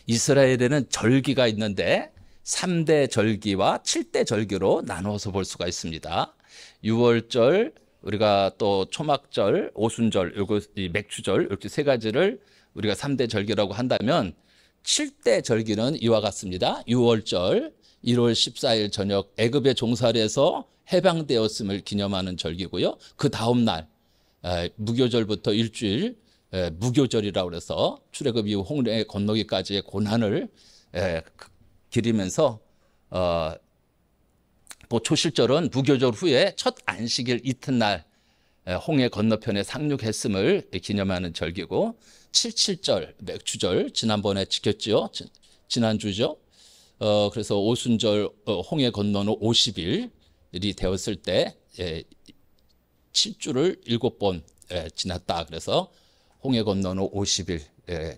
이스라엘에는 절기가 있는데 3대 절기와 7대 절기로 나누어서 볼 수가 있습니다. 6월절, 우리가 또 초막절, 오순절, 요거 이 맥추절 이렇게 세 가지를 우리가 3대 절기라고 한다면 7대 절기는 이와 같습니다. 6월절, 1월 14일 저녁 애굽의 종살이에서 해방되었음을 기념하는 절기고요. 그 다음 날 무교절부터 일주일 무교절이라고 해서 출애굽 이후 홍해 건너기까지의 고난을 기리면서 또 초실절은 무교절 후에 첫 안식일 이튿날 홍해 건너편에 상륙했음을 기념하는 절기고, 77절 맥추절 지난번에 지켰죠. 지난주죠. 그래서 오순절 홍해 건너는 50일이 되었을 때 7주를 7번 지났다. 그래서 홍해 건너는 50일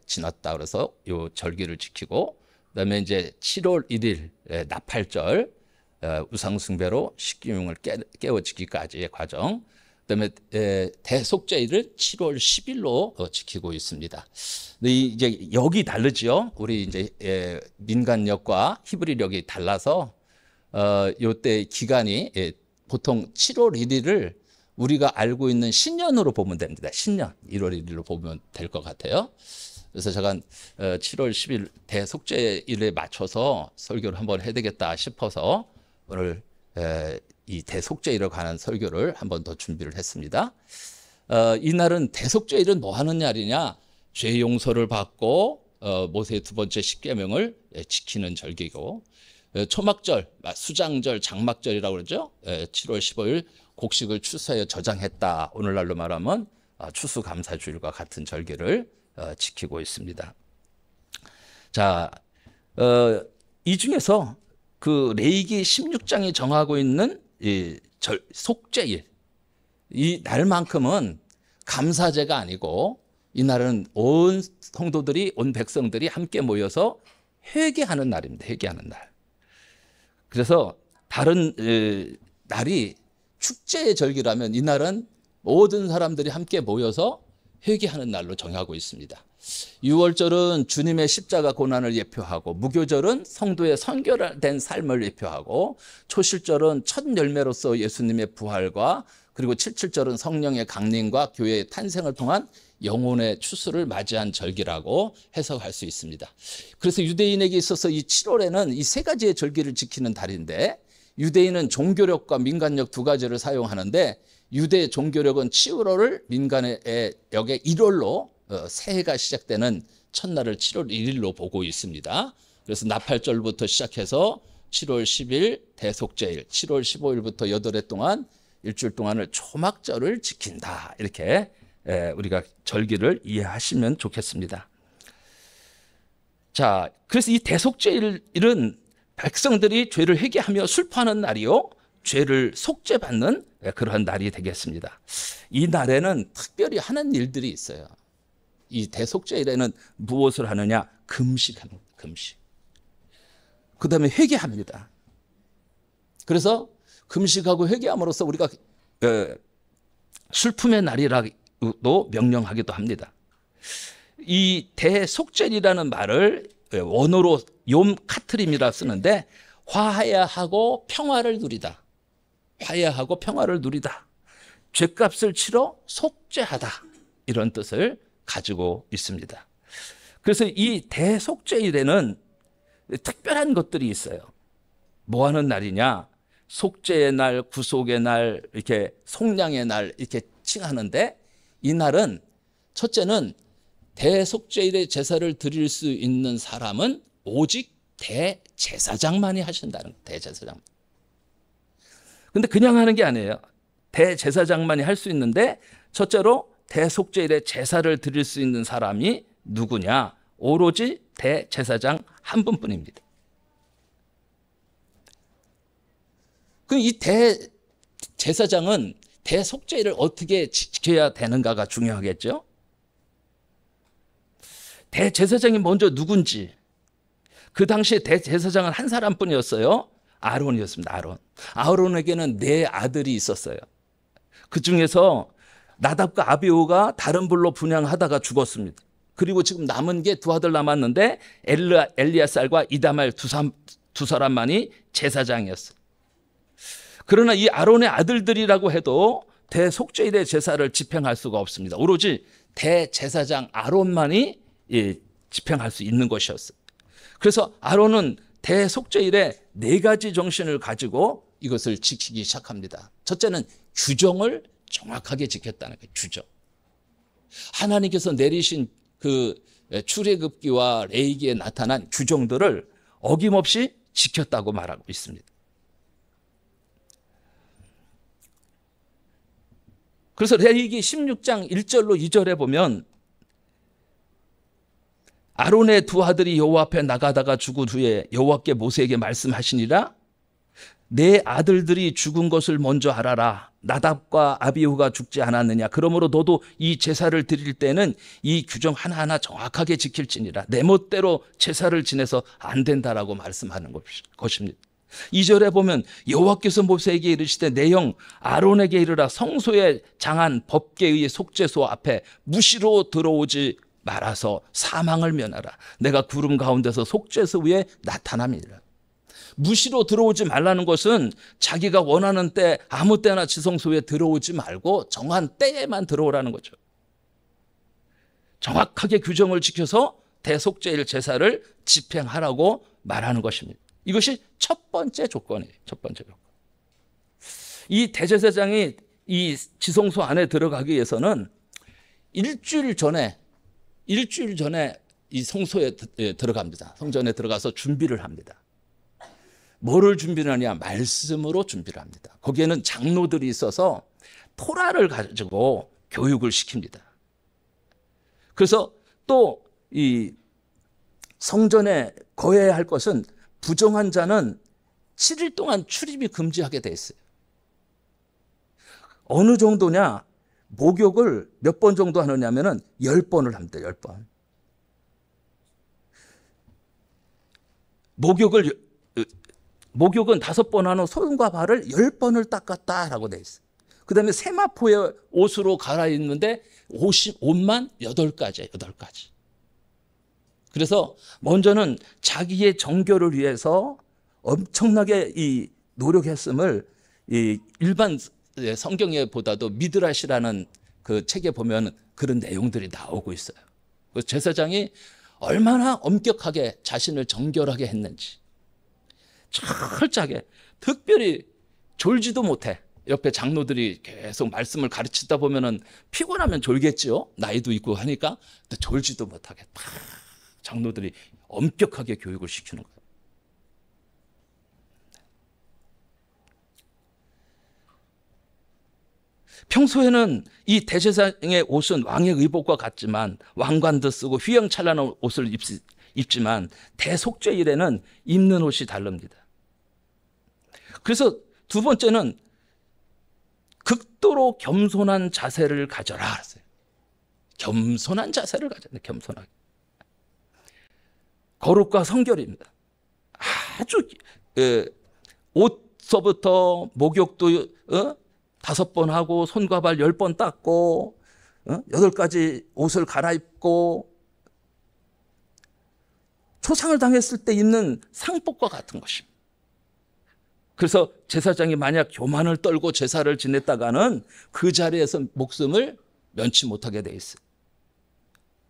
지났다. 그래서 요 절기를 지키고, 그다음에 이제 7월 1일 나팔절 우상숭배로 십계명을 깨워지기까지의 과정. 그다음에 대속죄일을 7월 10일로 지키고 있습니다. 근데 이제 역이 다르죠. 우리 이제 민간역과 히브리역이 달라서 요때 기간이 보통 7월 1일을 우리가 알고 있는 신년으로 보면 됩니다. 신년 1월 1일로 보면 될 것 같아요. 그래서 제가 7월 10일 대속죄일에 맞춰서 설교를 한번 해야 되겠다 싶어서 오늘 이 대속죄일에 관한 설교를 한번 더 준비를 했습니다. 이날은 대속죄일은 뭐 하는 날이냐? 죄 용서를 받고 모세의 두 번째 십계명을 지키는 절기고, 초막절, 수장절, 장막절이라고 그러죠. 7월 15일 곡식을 추수하여 저장했다. 오늘날로 말하면 추수감사주일과 같은 절기를 지키고 있습니다. 자, 이 중에서 그 레위기 16장이 정하고 있는 이 속죄일, 이 날만큼은 감사제가 아니고 이 날은 온 성도들이, 온 백성들이 함께 모여서 회개하는 날입니다. 회개하는 날. 그래서 다른 날이 축제의 절기라면 이 날은 모든 사람들이 함께 모여서 회개하는 날로 정하고 있습니다. 6월절은 주님의 십자가 고난을 예표하고, 무교절은 성도의 선결된 삶을 예표하고, 초실절은 첫 열매로서 예수님의 부활과, 그리고 77절은 성령의 강림과 교회의 탄생을 통한 영혼의 추수를 맞이한 절기라고 해석할 수 있습니다. 그래서 유대인에게 있어서 이 7월에는 이 세 가지의 절기를 지키는 달인데, 유대인은 종교력과 민간력 두 가지를 사용하는데, 유대 종교력은 7월을 민간의 역의 1월로 새해가 시작되는 첫날을 7월 1일로 보고 있습니다. 그래서 나팔절부터 시작해서 7월 10일 대속죄일, 7월 15일부터 8해 동안 일주일 동안을 초막절을 지킨다. 이렇게 우리가 절기를 이해하시면 좋겠습니다. 자, 그래서 이 대속죄일은 백성들이 죄를 회개하며 슬퍼하는 날이요, 죄를 속죄받는 그런 날이 되겠습니다. 이 날에는 특별히 하는 일들이 있어요. 이 대속죄일에는 무엇을 하느냐? 금식하는, 금식. 그 다음에 회개합니다. 그래서 금식하고 회개함으로써 우리가 슬픔의 날이라고 명령하기도 합니다. 이 대속죄일이라는 말을 원어로 욤 카트림이라 쓰는데, 화해하고 평화를 누리다. 화해하고 평화를 누리다. 죄값을 치러 속죄하다. 이런 뜻을 가지고 있습니다. 그래서 이 대속죄일에는 특별한 것들이 있어요. 뭐 하는 날이냐? 속죄의 날, 구속의 날, 이렇게 속량의 날 이렇게 칭하는데, 이 날은 첫째는 대속죄일의 제사를 드릴 수 있는 사람은 오직 대제사장만이 하신다는, 대제사장. 근데 그냥 하는 게 아니에요. 대제사장만이 할 수 있는데, 첫째로 대속죄일에 제사를 드릴 수 있는 사람이 누구냐? 오로지 대제사장 한 분뿐입니다. 그럼 이 대제사장은 대속죄일을 어떻게 지켜야 되는가가 중요하겠죠? 대제사장이 먼저 누군지, 그 당시에 대제사장은 한 사람뿐이었어요. 아론이었습니다. 아론. 아론에게는 4 아들이 있었어요. 그 중에서 나답과 아비후가 다른 불로 분향하다가 죽었습니다. 그리고 지금 남은 게 두 아들 남았는데 엘리야살과 이다말 두 사람만이 제사장이었어요. 그러나 이 아론의 아들들이라고 해도 대속죄일의 제사를 집행할 수가 없습니다. 오로지 대제사장 아론만이 집행할 수 있는 것이었어요. 그래서 아론은 대속죄일에 네 가지 정신을 가지고 이것을 지키기 시작합니다. 첫째는 규정을 정확하게 지켰다는 거예요. 규정. 하나님께서 내리신 그 출애굽기와 레위기에 나타난 규정들을 어김없이 지켰다고 말하고 있습니다. 그래서 레위기 16장 1절로 2절에 보면 아론의 두 아들이 여호와 앞에 나가다가 죽은 후에 여호와께 모세에게 말씀하시니라. 내 아들들이 죽은 것을 먼저 알아라. 나답과 아비후가 죽지 않았느냐. 그러므로 너도 이 제사를 드릴 때는 이 규정 하나하나 정확하게 지킬지니라. 내 멋대로 제사를 지내서 안 된다라고 말씀하는 것입니다. 2절에 보면 여호와께서 모세에게 이르시되 내 형 아론에게 이르라. 성소에 장한 법궤의 속죄소 앞에 무시로 들어오지 말아서 사망을 면하라. 내가 구름 가운데서 속죄소 위에 나타남이라. 무시로 들어오지 말라는 것은 자기가 원하는 때 아무 때나 지성소에 들어오지 말고 정한 때에만 들어오라는 거죠. 정확하게 규정을 지켜서 대속죄일 제사를 집행하라고 말하는 것입니다. 이것이 첫 번째 조건이에요. 첫 번째 조건. 이 대제사장이 이 지성소 안에 들어가기 위해서는 일주일 전에 이 성소에 들어갑니다. 성전에 들어가서 준비를 합니다. 뭐를 준비를 하냐? 말씀으로 준비를 합니다. 거기에는 장로들이 있어서 토라를 가지고 교육을 시킵니다. 그래서 또 이 성전에 거해야 할 것은 부정한 자는 7일 동안 출입이 금지하게 돼 있어요. 어느 정도냐? 목욕을 몇 번 정도 하느냐면은 10번을 합니다. 10번. 목욕은 5번 하는 손과 발을 10번을 닦았다라고 돼 있어요. 그 다음에 세마포의 옷으로 갈아입는데 옷만 8가지예요. 8가지. 그래서 먼저는 자기의 정결을 위해서 엄청나게 이 노력했음을 이 일반 성경에 보다도 미드라시라는 그 책에 보면 그런 내용들이 나오고 있어요. 그래서 제사장이 얼마나 엄격하게 자신을 정결하게 했는지 철저하게, 특별히 졸지도 못해. 옆에 장로들이 계속 말씀을 가르치다 보면은 피곤하면 졸겠지요. 나이도 있고 하니까. 근데 졸지도 못하게 막 장로들이 엄격하게 교육을 시키는 거예요. 평소에는 이 대제사장의 옷은 왕의 의복과 같지만 왕관도 쓰고 휘황찬란한 옷을 입지만 대속죄일에는 입는 옷이 다릅니다. 그래서 두 번째는 극도로 겸손한 자세를 가져라 그랬어요. 겸손한 자세를 가져라. 겸손하게. 거룩과 성결입니다. 아주 옷서부터 목욕도 5번 하고 손과 발 10번 닦고 8가지 옷을 갈아입고 초상을 당했을 때 입는 상복과 같은 것입니다. 그래서 제사장이 만약 교만을 떨고 제사를 지냈다가는 그 자리에서 목숨을 면치 못하게 돼 있어요.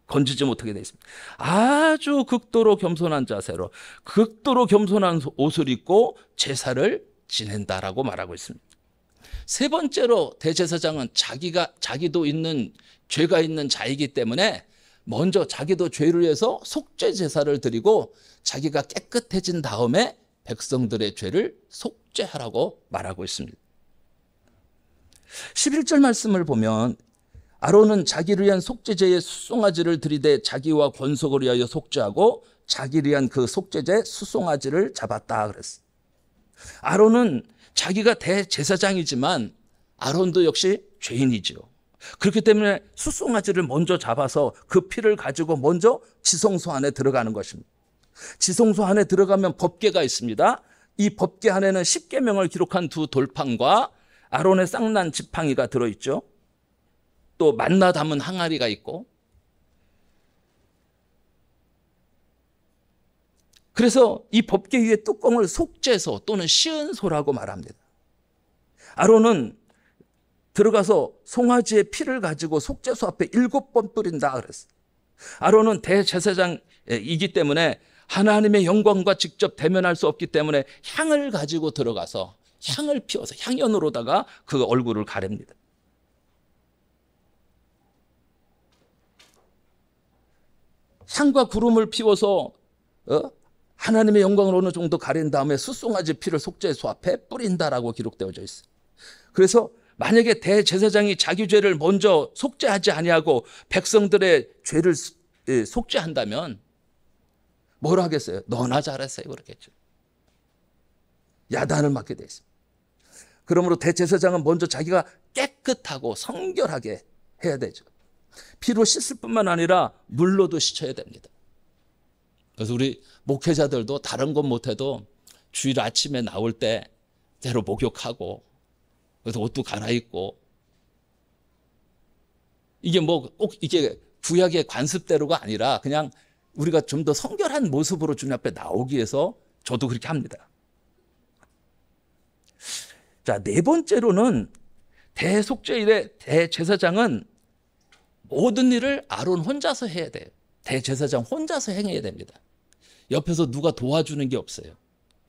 건지지 못하게 돼 있습니다. 아주 극도로 겸손한 자세로 극도로 겸손한 옷을 입고 제사를 지낸다라고 말하고 있습니다. 세 번째로 대제사장은 자기도 있는 죄가 있는 자이기 때문에 먼저 자기도 죄를 위해서 속죄 제사를 드리고 자기가 깨끗해진 다음에 백성들의 죄를 속죄하라고 말하고 있습니다. 11절 말씀을 보면 아론은 자기를 위한 속죄제의 수송아지를 드리되 자기와 권속을 위하여 속죄하고 자기를 위한 그 속죄제 수송아지를 잡았다 그랬어요. 아론은 자기가 대제사장이지만 아론도 역시 죄인이죠. 그렇기 때문에 수송아지를 먼저 잡아서 그 피를 가지고 먼저 지성소 안에 들어가는 것입니다. 지성소 안에 들어가면 법궤가 있습니다. 이 법궤 안에는 십계명을 기록한 두 돌판과 아론의 쌍난 지팡이가 들어있죠. 또 만나 담은 항아리가 있고 그래서 이 법궤의 뚜껑을 속죄소 또는 시은소라고 말합니다. 아론은 들어가서 송아지의 피를 가지고 속죄소 앞에 7번 뿌린다 그랬어요. 아론은 대제사장이기 때문에 하나님의 영광과 직접 대면할 수 없기 때문에 향을 가지고 들어가서 향을 피워서 향연으로다가 그 얼굴을 가립니다. 향과 구름을 피워서 하나님의 영광을 어느 정도 가린 다음에 숫송아지 피를 속죄소 앞에 뿌린다라고 기록되어져 있어요. 그래서 만약에 대제사장이 자기 죄를 먼저 속죄하지 아니하고 백성들의 죄를 속죄한다면 뭐라 하겠어요? 너나 잘했어요 그렇겠죠. 야단을 맞게 돼 있습니다. 그러므로 대제사장은 먼저 자기가 깨끗하고 성결하게 해야 되죠. 피로 씻을 뿐만 아니라 물로도 씻어야 됩니다. 그래서 우리 목회자들도 다른 것 못해도 주일 아침에 나올 때 때로 목욕하고 그래서 옷도 갈아입고 이게 뭐 꼭 이게 구약의 관습대로가 아니라 그냥 우리가 좀 더 성결한 모습으로 주님 앞에 나오기 위해서 저도 그렇게 합니다. 자, 네 번째로는 대속죄일에 대제사장은 모든 일을 아론 혼자서 해야 돼요. 대제사장 혼자서 행해야 됩니다. 옆에서 누가 도와주는 게 없어요.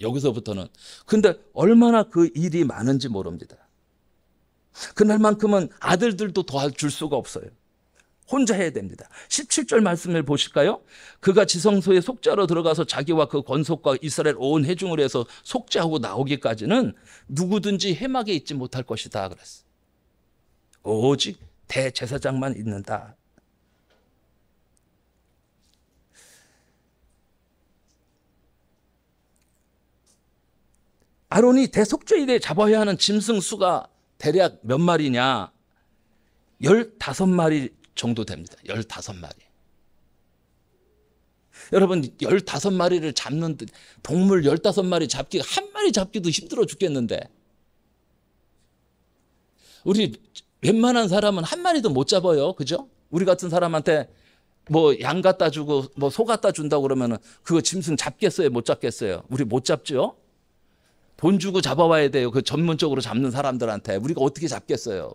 여기서부터는. 근데 얼마나 그 일이 많은지 모릅니다. 그날만큼은 아들들도 도와줄 수가 없어요. 혼자 해야 됩니다. 17절 말씀을 보실까요? 그가 지성소에 속죄하러 들어가서 자기와 그 권속과 이스라엘 온 회중을 해서 속죄하고 나오기까지는 누구든지 회막에 있지 못할 것이다 그랬어요. 오직 대제사장만 있는다. 아론이 대속죄일에 잡아야 하는 짐승 수가 대략 몇 마리냐? 15마리 정도 됩니다. 15마리. 여러분 15마리를 잡는 동물 15마리 잡기가 한 마리 잡기도 힘들어 죽겠는데 우리 웬만한 사람은 한 마리도 못 잡아요. 그죠? 우리 같은 사람한테 뭐 양 갖다 주고 뭐 소 갖다 준다고 그러면은 그거 짐승 잡겠어요? 못 잡겠어요? 우리 못 잡죠? 돈 주고 잡아와야 돼요. 그 전문적으로 잡는 사람들한테. 우리가 어떻게 잡겠어요?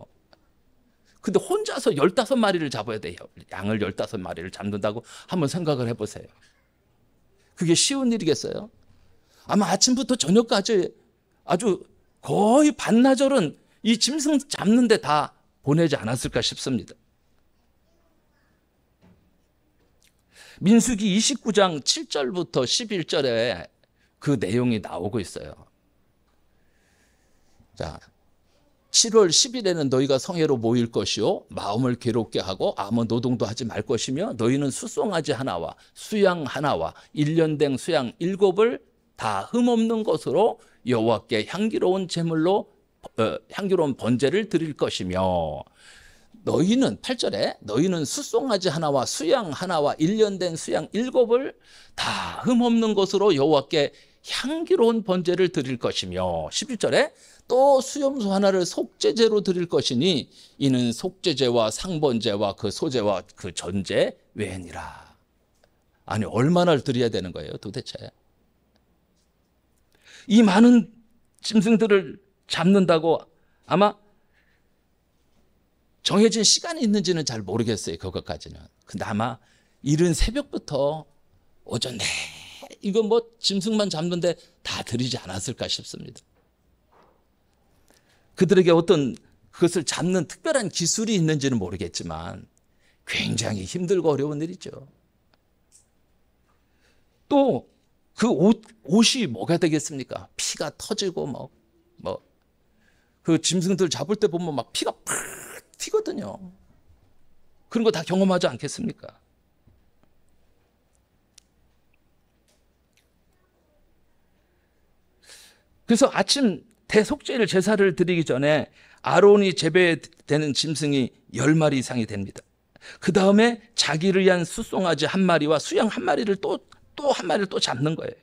근데 혼자서 15마리를 잡아야 돼요. 양을 15마리를 잡는다고 한번 생각을 해보세요. 그게 쉬운 일이겠어요? 아마 아침부터 저녁까지 아주 거의 반나절은 이 짐승 잡는 데 다 보내지 않았을까 싶습니다. 민수기 29장 7절부터 11절에 그 내용이 나오고 있어요. 자, 7월 10일에는 너희가 성회로 모일 것이요 마음을 괴롭게 하고 아무 노동도 하지 말 것이며 너희는 수송아지 하나와 수양 하나와 1년 된 수양 7을 다 흠없는 것으로 여호와께 향기로운 제물로 향기로운 번제를 드릴 것이며 너희는 8절에 너희는 수송아지 하나와 수양 하나와 1년 된 수양 7을 다 흠없는 것으로 여호와께 향기로운 번제를 드릴 것이며 11절에 또 수염소 하나를 속죄제로 드릴 것이니 이는 속죄제와 상번제와 그 소제와 그 전제 외니라. 아니 얼마나 드려야 되는 거예요 도대체. 이 많은 짐승들을 잡는다고 아마 정해진 시간이 있는지는 잘 모르겠어요. 그것까지는. 근데 아마 이른 새벽부터 오전 내 이거 뭐 짐승만 잡는데 다 드리지 않았을까 싶습니다. 그들에게 어떤 그것을 잡는 특별한 기술이 있는지는 모르겠지만 굉장히 힘들고 어려운 일이죠. 또 그 옷이 뭐가 되겠습니까? 피가 터지고 그 짐승들 잡을 때 보면 막 피가 팍 튀거든요. 그런 거 다 경험하지 않겠습니까? 그래서 아침 대속죄일 제사를 드리기 전에 아론이 재배되는 짐승이 10마리 이상이 됩니다. 그 다음에 자기를 위한 수송아지 1마리와 수양 1마리를 또 1마리를 또 잡는 거예요.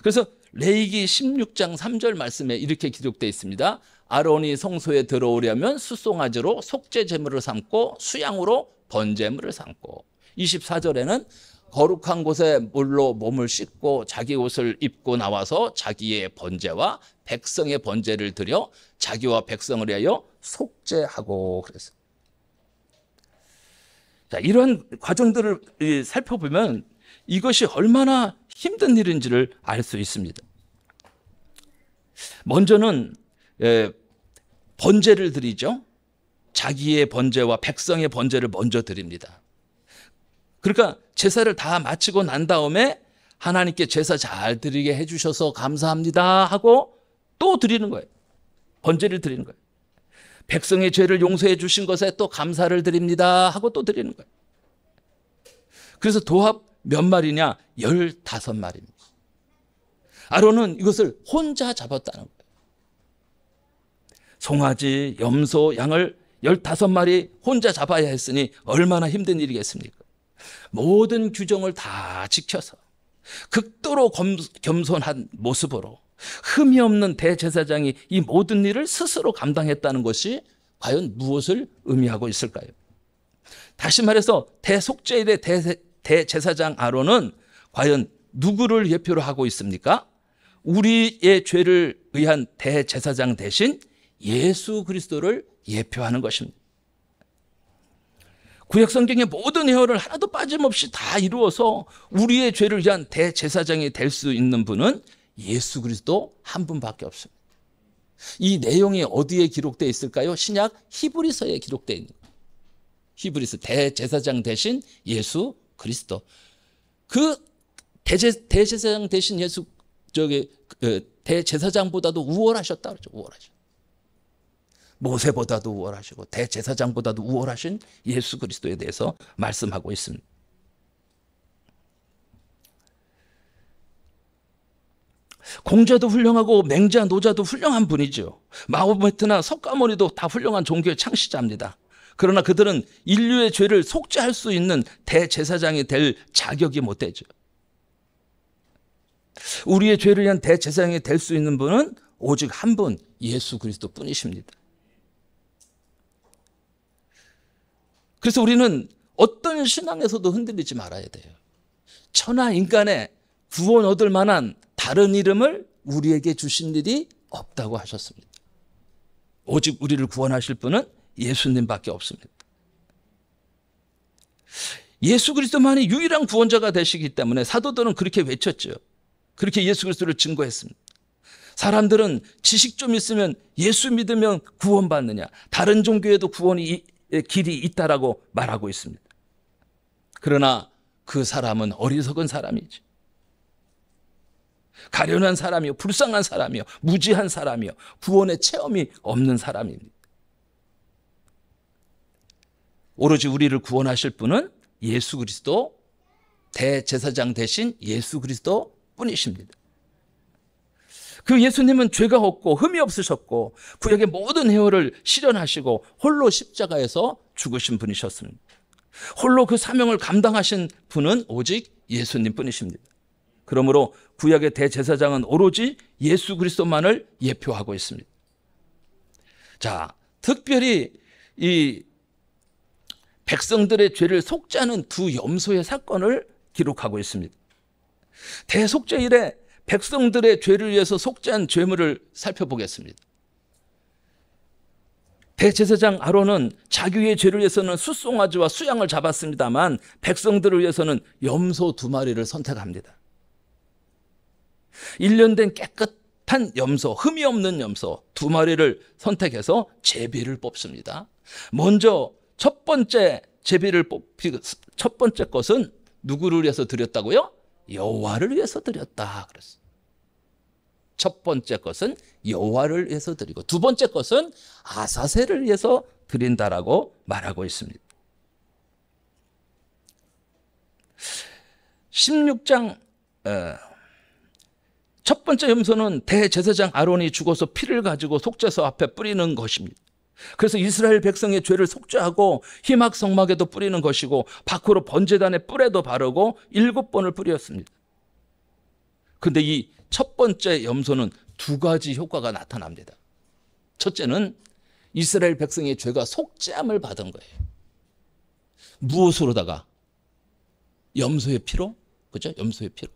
그래서 레위기 16장 3절 말씀에 이렇게 기록되어 있습니다. 아론이 성소에 들어오려면 수송아지로 속죄 제물을 삼고 수양으로 번제물을 삼고 24절에는 거룩한 곳에 물로 몸을 씻고 자기 옷을 입고 나와서 자기의 번제와 백성의 번제를 드려 자기와 백성을 위하여 속죄하고 그랬어요. 자, 이런 과정들을 살펴보면 이것이 얼마나 힘든 일인지를 알 수 있습니다. 먼저는 번제를 드리죠. 자기의 번제와 백성의 번제를 먼저 드립니다. 그러니까 제사를 다 마치고 난 다음에 하나님께 제사 잘 드리게 해주셔서 감사합니다 하고 또 드리는 거예요. 번제를 드리는 거예요. 백성의 죄를 용서해 주신 것에 또 감사를 드립니다 하고 또 드리는 거예요. 그래서 도합 몇 마리냐? 15마리입니다. 아론은 이것을 혼자 잡았다는 거예요. 송아지, 염소, 양을 15마리 혼자 잡아야 했으니 얼마나 힘든 일이겠습니까? 모든 규정을 다 지켜서 극도로 겸손한 모습으로 흠이 없는 대제사장이 이 모든 일을 스스로 감당했다는 것이 과연 무엇을 의미하고 있을까요? 다시 말해서 대속죄일의 대제사장 아론은 과연 누구를 예표로 하고 있습니까? 우리의 죄를 위한 대제사장 대신 예수 그리스도를 예표하는 것입니다. 구약성경의 모든 예언을 하나도 빠짐없이 다 이루어서 우리의 죄를 위한 대제사장이 될 수 있는 분은 예수 그리스도 한 분밖에 없습니다. 이 내용이 어디에 기록되어 있을까요? 신약 히브리서에 기록되어 있는 거예요. 히브리서 대제사장 대신 예수 그리스도. 그 대제사장 대신 예수 대제사장보다도 우월하셨다 그러죠. 우월하셨다. 모세보다도 우월하시고 대제사장보다도 우월하신 예수 그리스도에 대해서 말씀하고 있습니다. 공자도 훌륭하고 맹자, 노자도 훌륭한 분이죠. 마호메트나 석가모니도 다 훌륭한 종교의 창시자입니다. 그러나 그들은 인류의 죄를 속죄할 수 있는 대제사장이 될 자격이 못 되죠. 우리의 죄를 위한 대제사장이 될 수 있는 분은 오직 한 분, 예수 그리스도 뿐이십니다. 그래서 우리는 어떤 신앙에서도 흔들리지 말아야 돼요. 천하 인간의 구원 얻을 만한 다른 이름을 우리에게 주신 일이 없다고 하셨습니다. 오직 우리를 구원하실 분은 예수님밖에 없습니다. 예수 그리스도만이 유일한 구원자가 되시기 때문에 사도들은 그렇게 외쳤죠. 그렇게 예수 그리스도를 증거했습니다. 사람들은 지식 좀 있으면 예수 믿으면 구원받느냐, 다른 종교에도 구원이 길이 있다라고 말하고 있습니다. 그러나 그 사람은 어리석은 사람이지. 가련한 사람이요, 불쌍한 사람이요, 무지한 사람이요, 구원의 체험이 없는 사람입니다. 오로지 우리를 구원하실 분은 예수 그리스도, 대제사장 대신 예수 그리스도 뿐이십니다. 그 예수님은 죄가 없고 흠이 없으셨고 구약의 모든 회오를 실현하시고 홀로 십자가에서 죽으신 분이셨습니다. 홀로 그 사명을 감당하신 분은 오직 예수님 뿐이십니다. 그러므로 구약의 대제사장은 오로지 예수 그리스도만을 예표하고 있습니다. 자, 특별히 이 백성들의 죄를 속죄하는 두 염소의 사건을 기록하고 있습니다. 대속죄일에 백성들의 죄를 위해서 속죄한 죄물을 살펴보겠습니다. 대제사장 아론은 자기의 죄를 위해서는 숫송아지와 수양을 잡았습니다만 백성들을 위해서는 염소 2마리를 선택합니다. 1년 된 깨끗한 염소, 흠이 없는 염소 2마리를 선택해서 제비를 뽑습니다. 먼저 첫 번째 제비를 뽑히, 첫 번째 것은 누구를 위해서 드렸다고요? 여호와를 위해서 드렸다 그랬어요. 첫 번째 것은 여호와를 위해서 드리고 두 번째 것은 아사셀을 위해서 드린다라고 말하고 있습니다. 16장 첫 번째 염소는 대제사장 아론이 죽어서 피를 가지고 속죄소 앞에 뿌리는 것입니다. 그래서 이스라엘 백성의 죄를 속죄하고 희막성막에도 뿌리는 것이고 밖으로 번제단의 뿔에도 바르고 7번을 뿌렸습니다. 그런데 이 첫 번째 염소는 2가지 효과가 나타납니다. 첫째는 이스라엘 백성의 죄가 속죄함을 받은 거예요. 무엇으로다가? 염소의 피로, 그죠? 염소의 피로.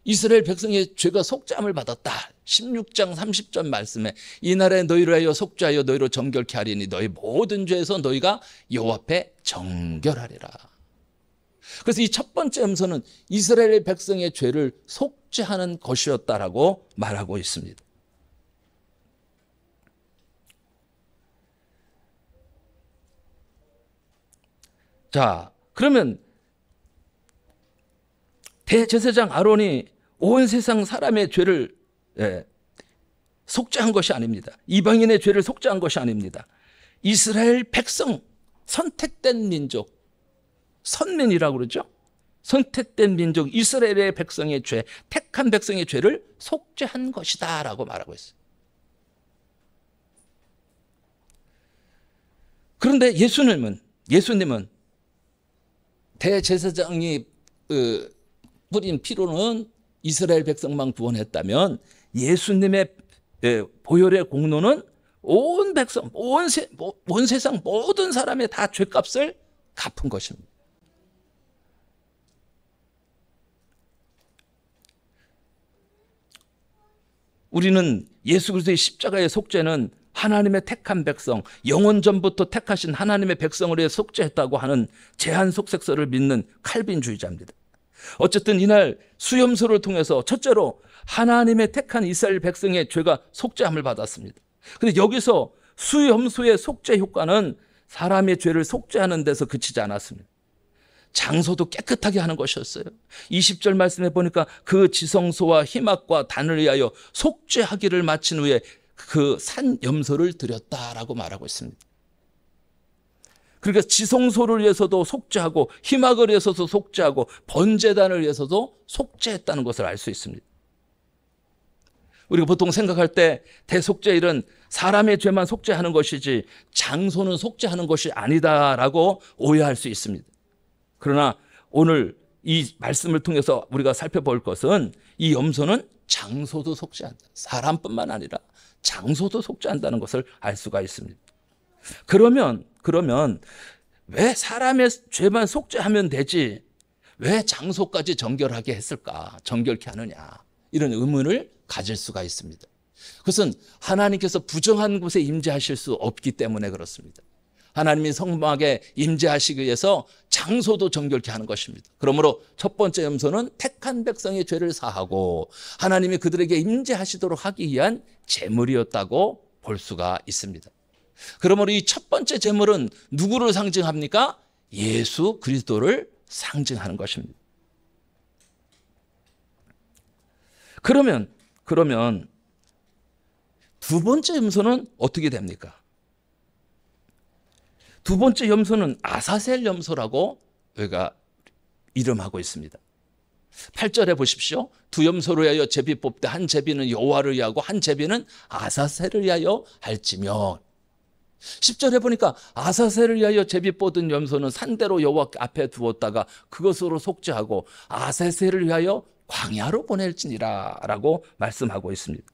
이스라엘 백성의 죄가 속죄함을 받았다. 16장 30절 말씀에 이날에 너희를 하여 속죄하여 너희로 정결케 하리니 너희 모든 죄에서 너희가 여호와 앞에 정결하리라. 그래서 이 첫 번째 염소는 이스라엘 백성의 죄를 속죄하는 것이었다라고 말하고 있습니다. 자, 그러면 대제사장 아론이 온 세상 사람의 죄를 속죄한 것이 아닙니다. 이방인의 죄를 속죄한 것이 아닙니다. 이스라엘 백성, 선택된 민족, 선민이라고 그러죠. 선택된 민족 이스라엘의 백성의 죄, 택한 백성의 죄를 속죄한 것이다 라고 말하고 있어요. 그런데 예수님은 대제사장이 뿌린 피로는 이스라엘 백성만 구원했다면 예수님의 보혈의 공로는 온 백성, 온 세상 모든 사람의 다 죄값을 갚은 것입니다. 우리는 예수 그리스도의 십자가의 속죄는 하나님의 택한 백성, 영원 전부터 택하신 하나님의 백성을 위해 속죄했다고 하는 제한 속색설을 믿는 칼빈주의자입니다. 어쨌든 이날 수염소를 통해서 첫째로 하나님의 택한 이스라엘 백성의 죄가 속죄함을 받았습니다. 그런데 여기서 수염소의 속죄 효과는 사람의 죄를 속죄하는 데서 그치지 않았습니다. 장소도 깨끗하게 하는 것이었어요. 20절 말씀해 보니까 그 지성소와 희막과 단을 위하여 속죄하기를 마친 후에 그 산 염소를 드렸다라고 말하고 있습니다. 그러니까 지성소를 위해서도 속죄하고 희막을 위해서도 속죄하고 번제단을 위해서도 속죄했다는 것을 알 수 있습니다. 우리가 보통 생각할 때 대속죄일은 사람의 죄만 속죄하는 것이지 장소는 속죄하는 것이 아니다라고 오해할 수 있습니다. 그러나 오늘 이 말씀을 통해서 우리가 살펴볼 것은 이 염소는 장소도 속죄한다. 사람뿐만 아니라 장소도 속죄한다는 것을 알 수가 있습니다. 그러면 왜 사람의 죄만 속죄하면 되지 왜 장소까지 정결하게 했을까? 정결케 하느냐? 이런 의문을 가질 수가 있습니다. 그것은 하나님께서 부정한 곳에 임재하실 수 없기 때문에 그렇습니다. 하나님이 성막에 임재하시기 위해서 장소도 정결케 하는 것입니다. 그러므로 첫 번째 염소는 택한 백성의 죄를 사하고 하나님이 그들에게 임재하시도록 하기 위한 제물이었다고 볼 수가 있습니다. 그러므로 이 첫 번째 제물은 누구를 상징합니까? 예수 그리스도를 상징하는 것입니다. 그러면 두 번째 염소는 어떻게 됩니까? 두 번째 염소는 아사셀 염소라고 우리가 이름하고 있습니다. 8절에 보십시오. 두 염소를 위하여 제비 뽑되 한 제비는 여호와를 위하고 한 제비는 아사셀을 위하여 할지며 10절에 보니까 아사셀을 위하여 제비 뽑은 염소는 산대로 여호와 앞에 두었다가 그것으로 속죄하고 아사셀을 위하여 광야로 보낼지니라 라고 말씀하고 있습니다.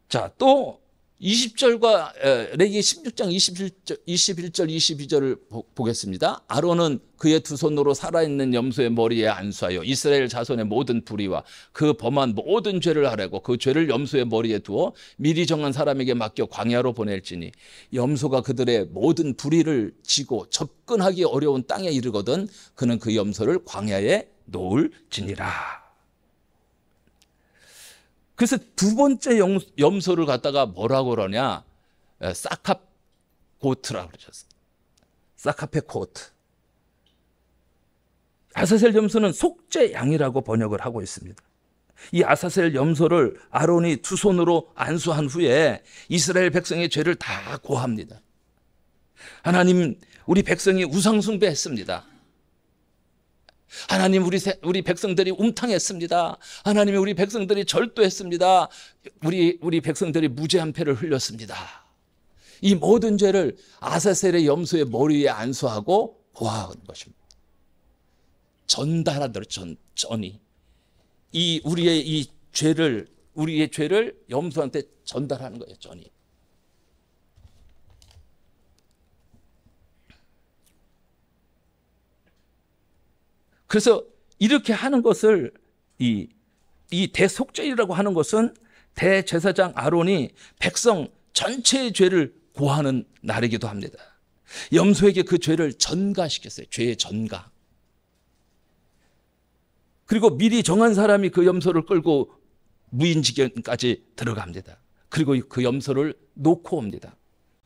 자, 또 20절과 레위기 16장 21절 22절을 보겠습니다. 아론은 그의 두 손으로 살아있는 염소의 머리에 안수하여 이스라엘 자손의 모든 불의와 그 범한 모든 죄를 하려고 그 죄를 염소의 머리에 두어 미리 정한 사람에게 맡겨 광야로 보낼지니 염소가 그들의 모든 불의를 지고 접근하기 어려운 땅에 이르거든 그는 그 염소를 광야에 놓을지니라. 그래서 두 번째 염소를 갖다가 뭐라고 그러냐? 사캅 고트라고 그러셨어요. 사카페 고트. 아사셀 염소는 속죄 양이라고 번역을 하고 있습니다. 이 아사셀 염소를 아론이 두 손으로 안수한 후에 이스라엘 백성의 죄를 다 고합니다. 하나님, 우리 백성이 우상 숭배했습니다. 하나님, 우리 백성들이 움탕했습니다. 하나님, 우리 백성들이 절도했습니다. 우리 백성들이 무죄한 피를 흘렸습니다. 이 모든 죄를 아사셀의 염소의 머리 위에 안수하고 고하는 것입니다. 전달하더라, 전이. 우리의 죄를 염소한테 전달하는 거예요, 전이. 그래서 이렇게 하는 것을 이 대속죄이라고 하는 것은 대제사장 아론이 백성 전체의 죄를 고하는 날이기도 합니다. 염소에게 그 죄를 전가시켰어요. 죄의 전가. 그리고 미리 정한 사람이 그 염소를 끌고 무인지경까지 들어갑니다. 그리고 그 염소를 놓고 옵니다.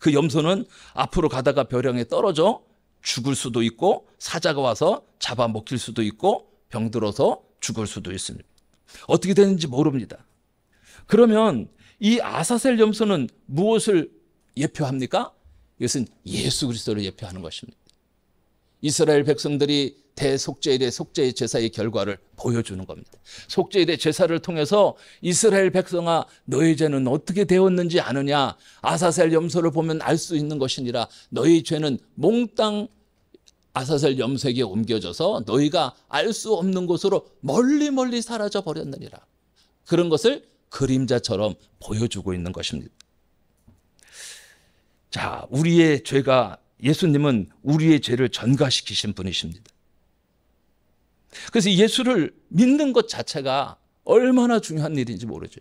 그 염소는 앞으로 가다가 벼랑에 떨어져 죽을 수도 있고 사자가 와서 잡아먹힐 수도 있고 병들어서 죽을 수도 있습니다. 어떻게 되는지 모릅니다. 그러면 이 아사셀 염소는 무엇을 예표합니까? 이것은 예수 그리스도를 예표하는 것입니다. 이스라엘 백성들이 대속죄일의 속죄의 제사의 결과를 보여주는 겁니다. 속죄일의 제사를 통해서 이스라엘 백성아 너희 죄는 어떻게 되었는지 아느냐? 아사셀 염소를 보면 알 수 있는 것이니라. 너희 죄는 몽땅 아사셀 염소에게 옮겨져서 너희가 알 수 없는 곳으로 멀리 멀리 사라져 버렸느니라. 그런 것을 그림자처럼 보여주고 있는 것입니다. 자, 우리의 죄가, 예수님은 우리의 죄를 전가시키신 분이십니다. 그래서 예수를 믿는 것 자체가 얼마나 중요한 일인지 모르죠.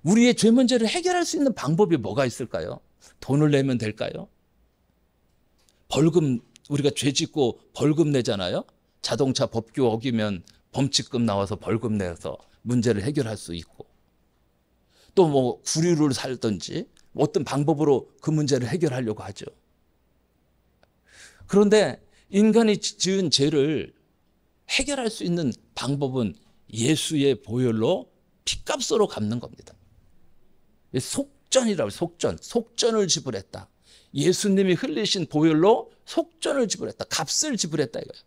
우리의 죄 문제를 해결할 수 있는 방법이 뭐가 있을까요? 돈을 내면 될까요? 벌금, 우리가 죄 짓고 벌금 내잖아요. 자동차 법규 어기면 범칙금 나와서 벌금 내서 문제를 해결할 수 있고, 또 뭐 구류를 살든지 어떤 방법으로 그 문제를 해결하려고 하죠. 그런데 인간이 지은 죄를 해결할 수 있는 방법은 예수의 보혈로 피값으로 갚는 겁니다. 속전이라고, 속전을 지불했다. 예수님이 흘리신 보혈로 속전을 지불했다. 값을 지불했다 이거예요.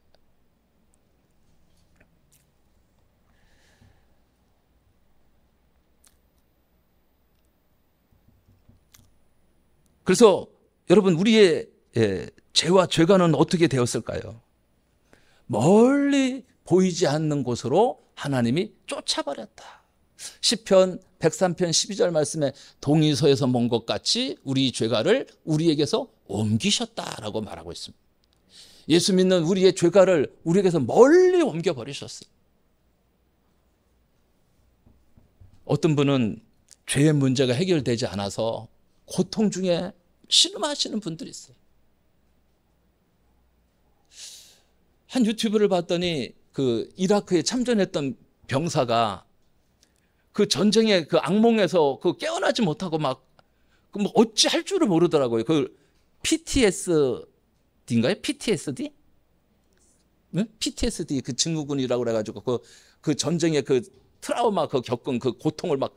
그래서 여러분, 우리의 죄와 죄가는 어떻게 되었을까요? 멀리 보이지 않는 곳으로 하나님이 쫓아버렸다. 시편 103편 12절 말씀에 동이서에서 먼 것 같이 우리 죄가를 우리에게서 옮기셨다라고 말하고 있습니다. 예수 믿는 우리의 죄가를 우리에게서 멀리 옮겨버리셨어요. 어떤 분은 죄의 문제가 해결되지 않아서 고통 중에 신음하시는 분들이 있어요. 한 유튜브를 봤더니 그 이라크에 참전했던 병사가 그 전쟁의 그 악몽에서 그 깨어나지 못하고 막 뭐 어찌 할 줄을 모르더라고요. 그 PTSD인가요? PTSD? 네? PTSD 그 증후군이라고 그래가지고 그 전쟁의 그 트라우마 그 겪은 그 고통을 막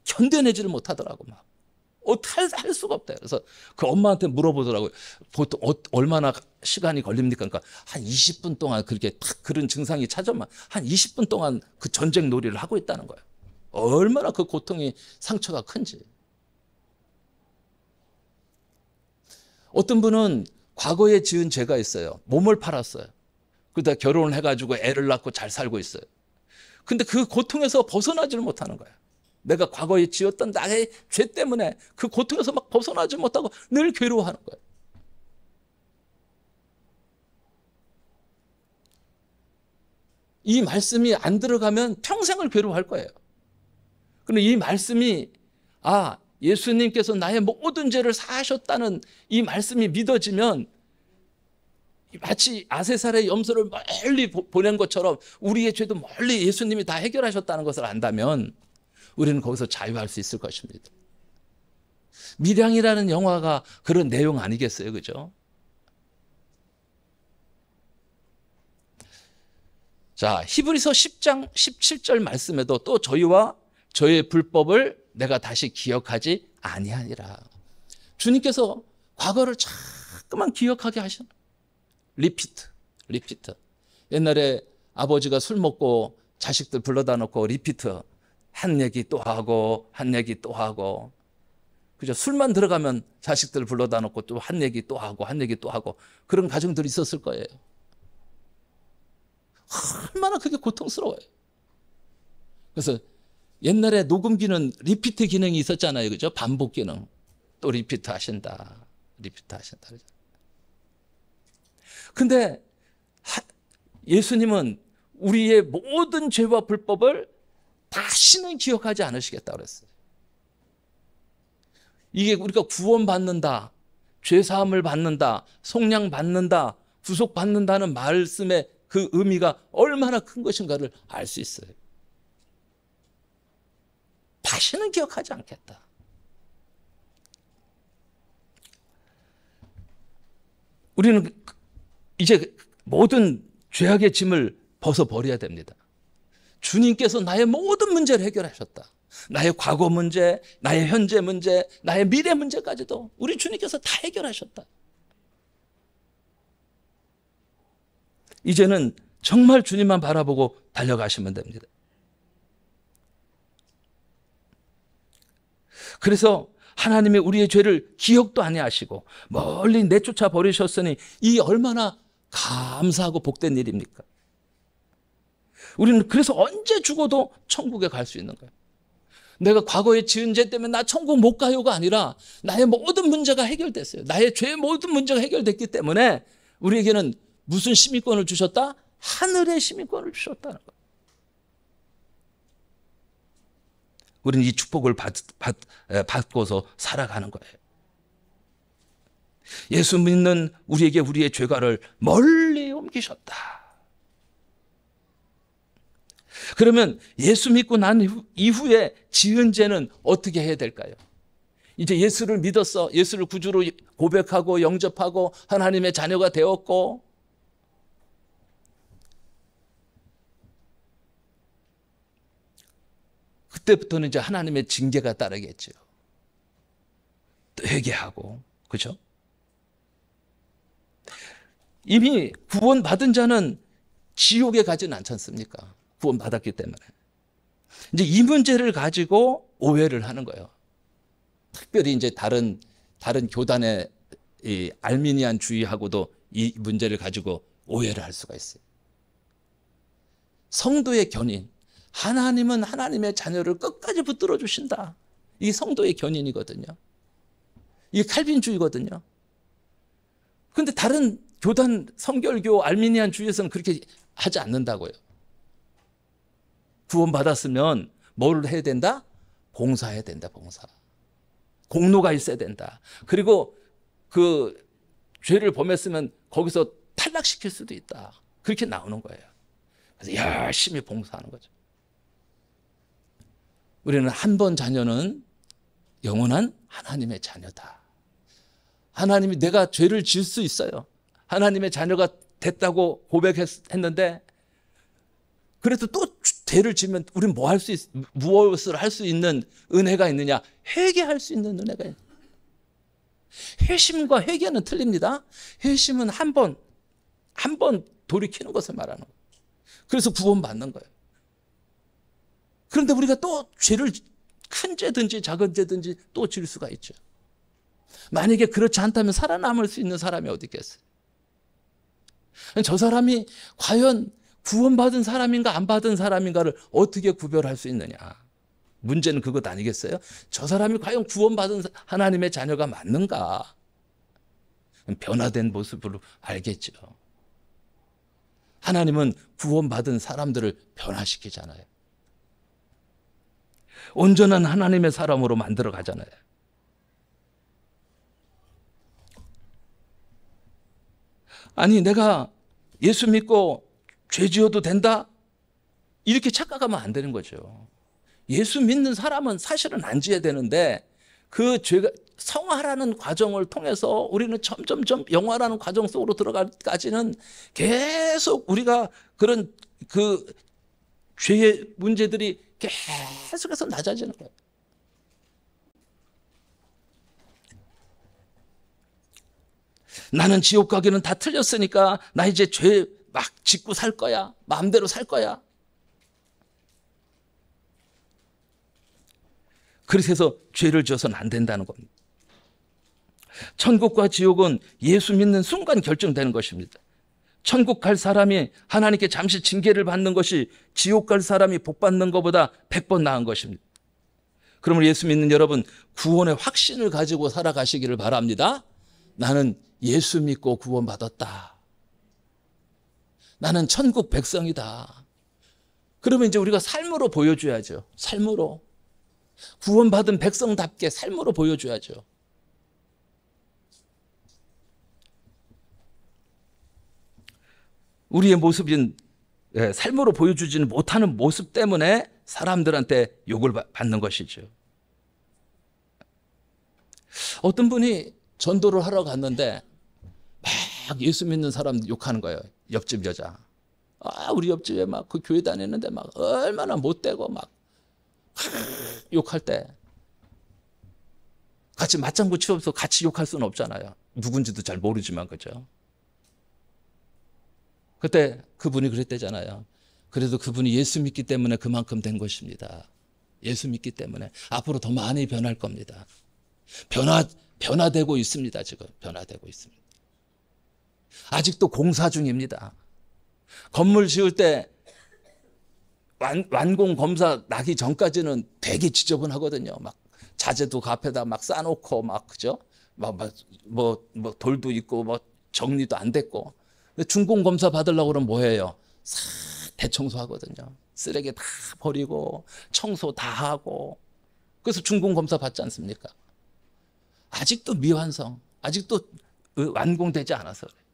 견뎌내지를 못하더라고 막. 할 수가 없다. 그래서 그 엄마한테 물어보더라고요. 보통 얼마나 시간이 걸립니까? 그러니까 한 20분 동안 그렇게 딱 그런 증상이 찾아오면 한 20분 동안 그 전쟁 놀이를 하고 있다는 거예요. 얼마나 그 고통이 상처가 큰지. 어떤 분은 과거에 지은 죄가 있어요. 몸을 팔았어요. 그러다 결혼을 해가지고 애를 낳고 잘 살고 있어요. 근데 그 고통에서 벗어나지를 못하는 거예요. 내가 과거에 지었던 나의 죄 때문에 그 고통에서 막 벗어나지 못하고 늘 괴로워하는 거예요. 이 말씀이 안 들어가면 평생을 괴로워할 거예요. 그런데 이 말씀이 예수님께서 나의 모든 죄를 사하셨다는 이 말씀이 믿어지면 마치 아세살의 염소를 멀리 보낸 것처럼 우리의 죄도 멀리 예수님이 다 해결하셨다는 것을 안다면 우리는 거기서 자유할 수 있을 것입니다. 밀양이라는 영화가 그런 내용 아니겠어요? 그죠? 자, 히브리서 10장 17절 말씀에도 또 저희와 저의 불법을 내가 다시 기억하지 아니하니라. 주님께서 과거를 자꾸만 기억하게 하시는 리피트. 옛날에 아버지가 술 먹고 자식들 불러다 놓고 리피트. 한 얘기 또 하고 한 얘기 또 하고, 그죠? 술만 들어가면 자식들 불러다 놓고 또 한 얘기 또 하고 한 얘기 또 하고 그런 가정들이 있었을 거예요. 얼마나 그게 고통스러워요. 그래서 옛날에 녹음기는 리피트 기능이 있었잖아요, 그죠? 반복 기능. 또 리피트 하신다. 근데 예수님은 우리의 모든 죄와 불법을 다시는 기억하지 않으시겠다고 그랬어요. 이게 우리가 구원받는다, 죄사함을 받는다, 속량 받는다, 구속받는다는 말씀의 그 의미가 얼마나 큰 것인가를 알 수 있어요. 다시는 기억하지 않겠다. 우리는 이제 모든 죄악의 짐을 벗어버려야 됩니다. 주님께서 나의 모든 문제를 해결하셨다. 나의 과거 문제, 나의 현재 문제, 나의 미래 문제까지도 우리 주님께서 다 해결하셨다. 이제는 정말 주님만 바라보고 달려가시면 됩니다. 그래서 하나님의 우리의 죄를 기억도 아니하시고 멀리 내쫓아 버리셨으니 이 얼마나 감사하고 복된 일입니까? 우리는 그래서 언제 죽어도 천국에 갈 수 있는 거예요. 내가 과거에 지은 죄 때문에 나 천국 못 가요가 아니라 나의 모든 문제가 해결됐어요. 나의 죄의 모든 문제가 해결됐기 때문에 우리에게는 무슨 시민권을 주셨다? 하늘의 시민권을 주셨다는 거예요. 우리는 이 축복을 받고서 살아가는 거예요. 예수 믿는 우리에게 우리의 죄가를 멀리 옮기셨다. 그러면 예수 믿고 난 이후에 지은 죄는 어떻게 해야 될까요? 이제 예수를 믿었어. 예수를 구주로 고백하고 영접하고 하나님의 자녀가 되었고, 그때부터는 이제 하나님의 징계가 따르겠죠. 또 회개하고, 그죠? 이미 구원받은 자는 지옥에 가지는 않지 않습니까? 구원받았기 때문에. 이제 이 문제를 가지고 오해를 하는 거예요. 특별히 이제 다른 교단의 이 알미니안주의하고도 이 문제를 가지고 오해를 할 수가 있어요. 성도의 견인, 하나님은 하나님의 자녀를 끝까지 붙들어 주신다. 이게 성도의 견인이거든요. 이게 칼빈주의거든요. 그런데 다른 교단, 성결교, 알미니안주의에서는 그렇게 하지 않는다고요. 구원받았으면 뭘 해야 된다? 봉사해야 된다, 봉사. 공로가 있어야 된다. 그리고 그 죄를 범했으면 거기서 탈락시킬 수도 있다. 그렇게 나오는 거예요. 그래서 열심히 봉사하는 거죠. 우리는 한 번 자녀는 영원한 하나님의 자녀다. 하나님이 내가 죄를 지을 수 있어요. 하나님의 자녀가 됐다고 고백했는데 그래도 또 죄를 지으면 우리는 무엇을 할 수 있는 은혜가 있느냐? 회개할 수 있는 은혜가 있느냐? 회심과 회개는 틀립니다. 회심은 한 번 돌이키는 것을 말하는 거예요. 그래서 구원받는 거예요. 그런데 우리가 또 죄를 큰 죄든지 작은 죄든지 또 지을 수가 있죠. 만약에 그렇지 않다면 살아남을 수 있는 사람이 어디 있겠어요? 저 사람이 과연 구원받은 사람인가 안 받은 사람인가를 어떻게 구별할 수 있느냐. 문제는 그것 아니겠어요? 저 사람이 과연 구원받은 하나님의 자녀가 맞는가? 변화된 모습으로 알겠죠. 하나님은 구원받은 사람들을 변화시키잖아요. 온전한 하나님의 사람으로 만들어 가잖아요. 아니 내가 예수 믿고 죄 지어도 된다? 이렇게 착각하면 안 되는 거죠. 예수 믿는 사람은 사실은 안 지어야 되는데 그 죄가 성화라는 과정을 통해서 우리는 점점점 영화라는 과정 속으로 들어가기까지는 계속 우리가 그런 그 죄의 문제들이 계속해서 낮아지는 거예요. 나는 지옥 가기는 다 틀렸으니까 나 이제 죄 막 짓고 살 거야. 마음대로 살 거야. 그렇게 해서 죄를 지어서는 안 된다는 겁니다. 천국과 지옥은 예수 믿는 순간 결정되는 것입니다. 천국 갈 사람이 하나님께 잠시 징계를 받는 것이 지옥 갈 사람이 복 받는 것보다 100번 나은 것입니다. 그러므로 예수 믿는 여러분, 구원의 확신을 가지고 살아가시기를 바랍니다. 나는 예수 믿고 구원받았다. 나는 천국 백성이다. 그러면 이제 우리가 삶으로 보여줘야죠. 삶으로. 구원받은 백성답게 삶으로 보여줘야죠. 우리의 모습인 삶으로 보여주지는 못하는 모습 때문에 사람들한테 욕을 받는 것이죠. 어떤 분이 전도를 하러 갔는데 막 예수 믿는 사람 욕하는 거예요. 옆집 여자. 우리 옆집에 막 그 교회 다니는데 막 얼마나 못되고 막 욕할 때 같이 맞장구 치면서 같이 욕할 수는 없잖아요. 누군지도 잘 모르지만, 그죠? 그때 그분이 그랬대잖아요. 그래도 그분이 예수 믿기 때문에 그만큼 된 것입니다. 예수 믿기 때문에 앞으로 더 많이 변할 겁니다. 변화되고 있습니다. 지금 변화되고 있습니다. 아직도 공사 중입니다. 건물 지을 때 완공 검사 나기 전까지는 되게 지저분하거든요. 막 자재도 그 앞에다 막 쌓아놓고 막, 그죠? 뭐 돌도 있고 뭐 정리도 안 됐고. 근데 준공 검사 받으려고 그러면 뭐예요? 싹 대청소하거든요. 쓰레기 다 버리고 청소 다 하고. 그래서 준공 검사 받지 않습니까? 아직도 미완성, 아직도 완공되지 않아서 그래요.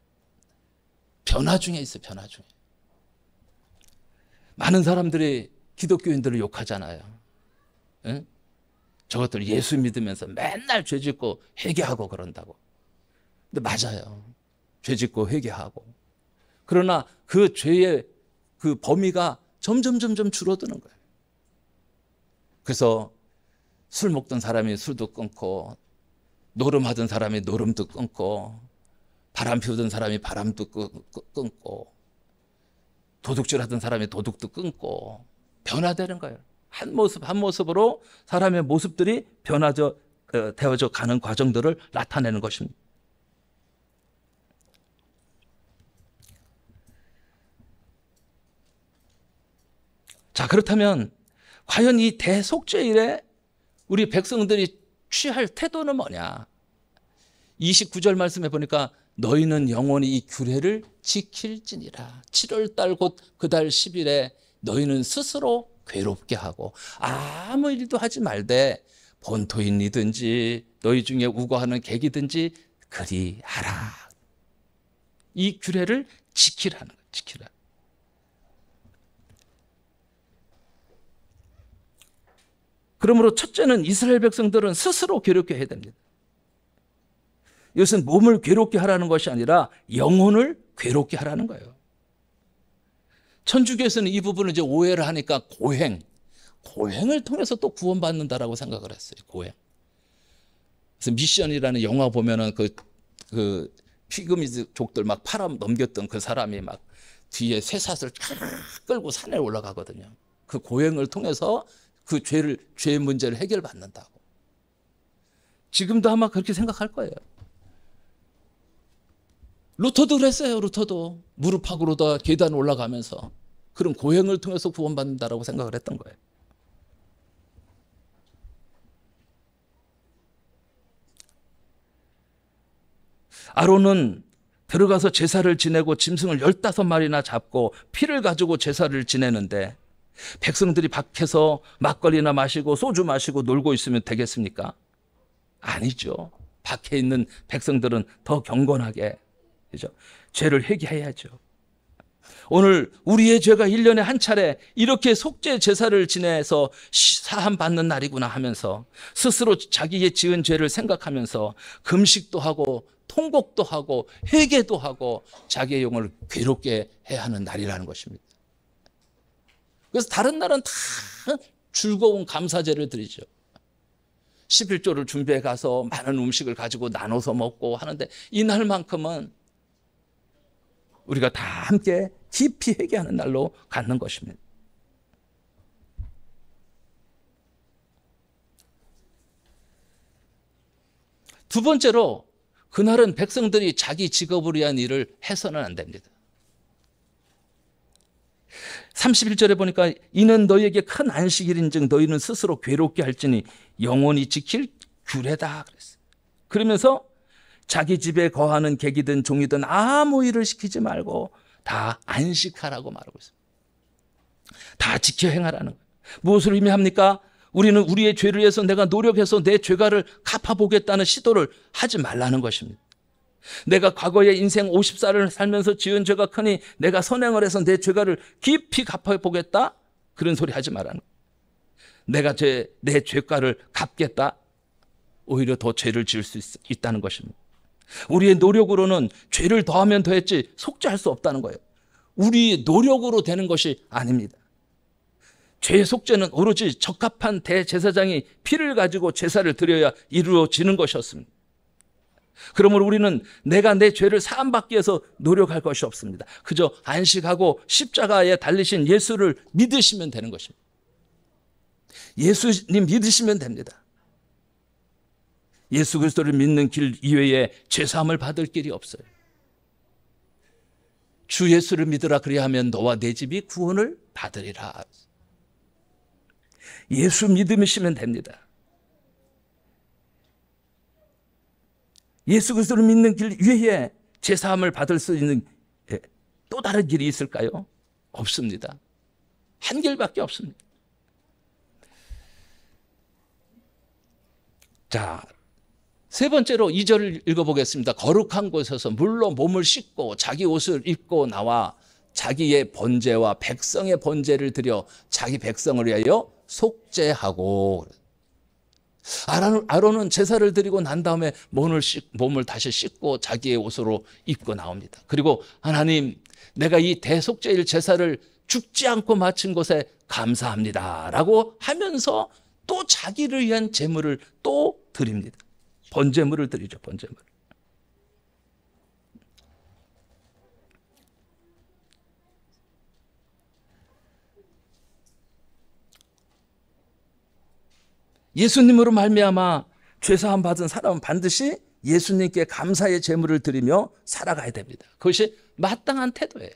변화 중에 있어요. 변화 중에. 많은 사람들이 기독교인들을 욕하잖아요. 응? 저것들 예수 믿으면서 맨날 죄짓고 회개하고 그런다고. 근데 맞아요. 죄짓고 회개하고. 그러나 그 죄의 그 범위가 점점 줄어드는 거예요. 그래서 술 먹던 사람이 술도 끊고, 노름하던 사람이 노름도 끊고, 바람 피우던 사람이 바람도 끊고, 도둑질하던 사람이 도둑도 끊고, 변화되는 거예요. 한 모습 한 모습으로 사람의 모습들이 되어져 가는 과정들을 나타내는 것입니다. 자, 그렇다면 과연 이 대속죄일에 우리 백성들이 취할 태도는 뭐냐? 29절 말씀해 보니까 너희는 영원히 이 규례를 지킬지니라. 7월달 곧 그달 10일에 너희는 스스로 괴롭게 하고 아무 일도 하지 말되 본토인이든지 너희 중에 우거하는 객이든지 그리하라. 이 규례를 지키라는 거예요. 지키라. 그러므로 첫째는 이스라엘 백성들은 스스로 괴롭게 해야 됩니다. 이것은 몸을 괴롭게 하라는 것이 아니라 영혼을 괴롭게 하라는 거예요. 천주교에서는 이 부분을 이제 오해를 하니까 고행을 통해서 또 구원받는다라고 생각을 했어요. 고행. 그래서 미션이라는 영화 보면은 그 피그미족들 막 팔아 넘겼던 그 사람이 막 뒤에 쇠사슬 끌고 산에 올라가거든요. 그 고행을 통해서 그 죄의 문제를 해결받는다고. 지금도 아마 그렇게 생각할 거예요. 루터도 그랬어요. 루터도 무릎팍으로 다 계단 올라가면서 그런 고행을 통해서 구원받는다라고 생각을 했던 거예요. 아론은 들어가서 제사를 지내고 짐승을 15마리나 잡고 피를 가지고 제사를 지내는데 백성들이 밖에서 막걸리나 마시고 소주 마시고 놀고 있으면 되겠습니까? 아니죠. 밖에 있는 백성들은 더 경건하게, 그죠? 죄를 회개해야죠. 오늘 우리의 죄가 1년에 한 차례 이렇게 속죄 제사를 지내서 사함받는 날이구나 하면서 스스로 자기의 지은 죄를 생각하면서 금식도 하고 통곡도 하고 회개도 하고 자기의 영혼을 괴롭게 해야 하는 날이라는 것입니다. 그래서 다른 날은 다 즐거운 감사제를 드리죠. 11조를 준비해 가서 많은 음식을 가지고 나눠서 먹고 하는데 이날만큼은 우리가 다 함께 깊이 회개하는 날로 갖는 것입니다. 두 번째로 그날은 백성들이 자기 직업을 위한 일을 해서는 안 됩니다. 31절에 보니까 이는 너희에게 큰 안식일인즉 너희는 스스로 괴롭게 할지니 영원히 지킬 규례다 그랬어요. 그러면서 자기 집에 거하는 객이든 종이든 아무 일을 시키지 말고 다 안식하라고 말하고 있습니다. 다 지켜 행하라는 거예요. 무엇을 의미합니까? 우리는 우리의 죄를 위해서 내가 노력해서 내 죄가를 갚아보겠다는 시도를 하지 말라는 것입니다. 내가 과거에 인생 50살을 살면서 지은 죄가 크니 내가 선행을 해서 내 죄가를 깊이 갚아보겠다? 그런 소리 하지 말라는 거예요. 내가 내 죄가를 갚겠다? 오히려 더 죄를 지을 수 있다는 것입니다. 우리의 노력으로는 죄를 더하면 더했지 속죄할 수 없다는 거예요. 우리의 노력으로 되는 것이 아닙니다. 죄의 속죄는 오로지 적합한 대제사장이 피를 가지고 제사를 드려야 이루어지는 것이었습니다. 그러므로 우리는 내가 내 죄를 사함받기 위해서 노력할 것이 없습니다. 그저 안식하고 십자가에 달리신 예수를 믿으시면 되는 것입니다. 예수님 믿으시면 됩니다. 예수 그리스도를 믿는 길 이외에 죄사함을 받을 길이 없어요. 주 예수를 믿으라 그리야 하면 너와 내 집이 구원을 받으리라. 예수 믿으시면 됩니다. 예수 그리스도를 믿는 길 이외에 죄사함을 받을 수 있는 또 다른 길이 있을까요? 없습니다. 한 길밖에 없습니다. 자, 세 번째로 2절을 읽어보겠습니다. 거룩한 곳에서 물로 몸을 씻고 자기 옷을 입고 나와 자기의 번제와 백성의 번제를 드려 자기 백성을 위하여 속죄하고. 아론은 제사를 드리고 난 다음에 몸을 다시 씻고 자기의 옷으로 입고 나옵니다. 그리고 하나님, 내가 이 대속죄일 제사를 죽지 않고 마친 것에 감사합니다 라고 하면서 또 자기를 위한 제물을 또 드립니다. 번제물을 드리죠. 번제물. 예수님으로 말미암아 죄사함 받은 사람은 반드시 예수님께 감사의 제물을 드리며 살아가야 됩니다. 그것이 마땅한 태도예요.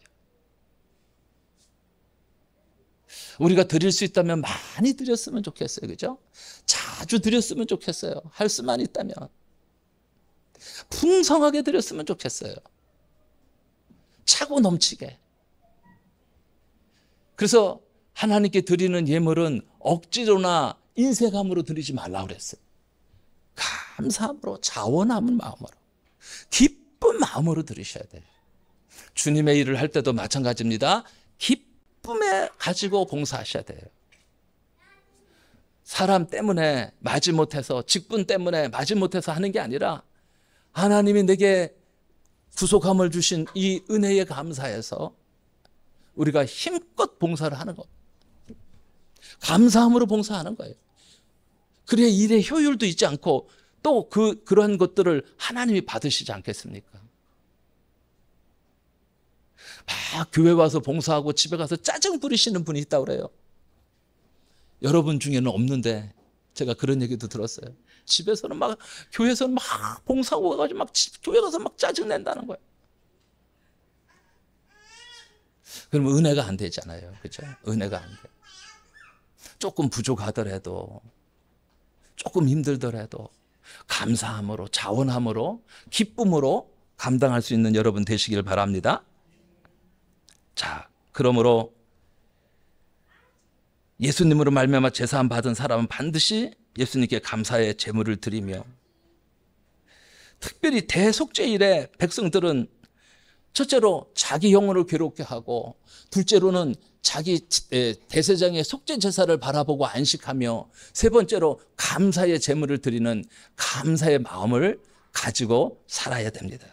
우리가 드릴 수 있다면 많이 드렸으면 좋겠어요. 그죠? 자주 드렸으면 좋겠어요. 할 수만 있다면. 풍성하게 드렸으면 좋겠어요. 차고 넘치게. 그래서 하나님께 드리는 예물은 억지로나 인색함으로 드리지 말라고 그랬어요. 감사함으로, 자원하는 마음으로, 기쁜 마음으로 드리셔야 돼요. 주님의 일을 할 때도 마찬가지입니다. 기쁨에 가지고 봉사하셔야 돼요. 사람 때문에 마지못해서, 직분 때문에 마지못해서 하는 게 아니라 하나님이 내게 구속함을 주신 이 은혜에 감사해서 우리가 힘껏 봉사를 하는 겁니다. 감사함으로 봉사하는 거예요. 그래야 일의 효율도 있지 않고 또 그러한 것들을 하나님이 받으시지 않겠습니까? 막 교회 와서 봉사하고 집에 가서 짜증 부리시는 분이 있다고 그래요. 여러분 중에는 없는데 제가 그런 얘기도 들었어요. 집에서는 막, 교회에서는 막 봉사하고 가가지고 막 교회 가서 막 짜증 낸다는 거예요. 그러면 은혜가 안 되잖아요. 그죠? 은혜가 안 돼. 조금 부족하더라도, 조금 힘들더라도 감사함으로, 자원함으로, 기쁨으로 감당할 수 있는 여러분 되시길 바랍니다. 자, 그러므로 예수님으로 말미암아 제사함 받은 사람은 반드시 예수님께 감사의 제물을 드리며, 특별히 대속죄일에 백성들은 첫째로 자기 영혼을 괴롭게 하고, 둘째로는 자기 대제사장의 속죄 제사를 바라보고 안식하며, 세 번째로 감사의 제물을 드리는 감사의 마음을 가지고 살아야 됩니다.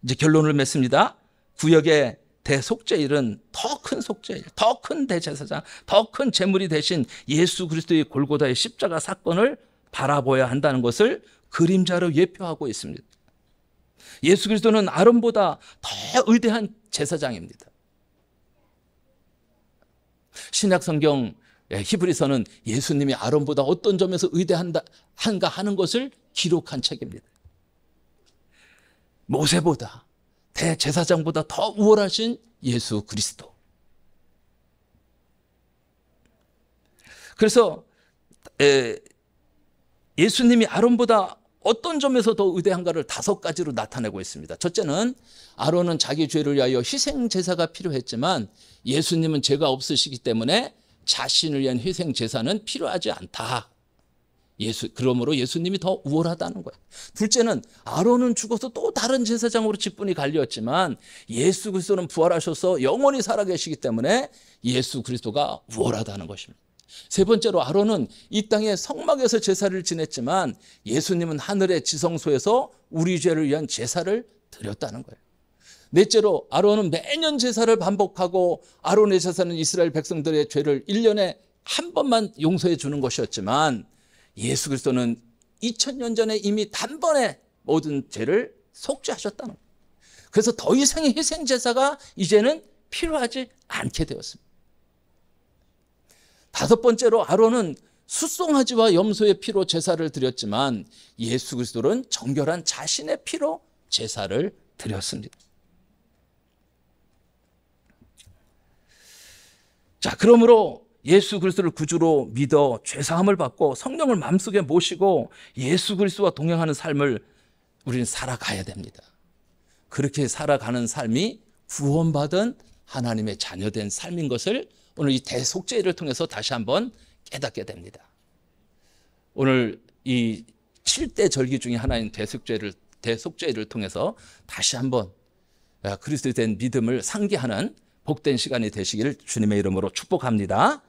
이제 결론을 맺습니다. 구역의 대속죄일은 더 큰 속죄일, 더 큰 대제사장, 더 큰 제물이 되신 예수 그리스도의 골고다의 십자가 사건을 바라보아야 한다는 것을 그림자로 예표하고 있습니다. 예수 그리스도는 아론보다 더 위대한 제사장입니다. 신약 성경 히브리서는 예수님이 아론보다 어떤 점에서 위대한가 하는 것을 기록한 책입니다. 모세보다, 대제사장보다 더 우월하신 예수 그리스도. 그래서 예수님이 아론보다 어떤 점에서 더 의대한가를 5가지로 나타내고 있습니다. 첫째는 아론은 자기 죄를 위하여 희생 제사가 필요했지만 예수님은 죄가 없으시기 때문에 자신을 위한 희생 제사는 필요하지 않다. 그러므로 예수님이 더 우월하다는 거예요. 둘째는 아론은 죽어서 또 다른 제사장으로 직분이 갈렸지만 예수 그리스도는 부활하셔서 영원히 살아계시기 때문에 예수 그리스도가 우월하다는 것입니다. 세 번째로 아론은 이 땅의 성막에서 제사를 지냈지만 예수님은 하늘의 지성소에서 우리 죄를 위한 제사를 드렸다는 거예요. 넷째로 아론은 매년 제사를 반복하고 아론의 제사는 이스라엘 백성들의 죄를 1년에 한 번만 용서해 주는 것이었지만 예수 그리스도는 2000년 전에 이미 단번에 모든 죄를 속죄하셨다는 거예요. 그래서 더 이상의 희생 제사가 이제는 필요하지 않게 되었습니다. 5번째로 아론은 숫송아지와 염소의 피로 제사를 드렸지만 예수 그리스도는 정결한 자신의 피로 제사를 드렸습니다. 자, 그러므로 예수 그리스도를 구주로 믿어 죄사함을 받고 성령을 마음속에 모시고 예수 그리스도와 동행하는 삶을 우리는 살아가야 됩니다. 그렇게 살아가는 삶이 구원받은 하나님의 자녀된 삶인 것을 오늘 이 대속죄를 통해서 다시 한번 깨닫게 됩니다. 오늘 이 7대 절기 중에 하나인 대속죄를 통해서 다시 한번 그리스도에 대한 믿음을 상기하는 복된 시간이 되시기를 주님의 이름으로 축복합니다.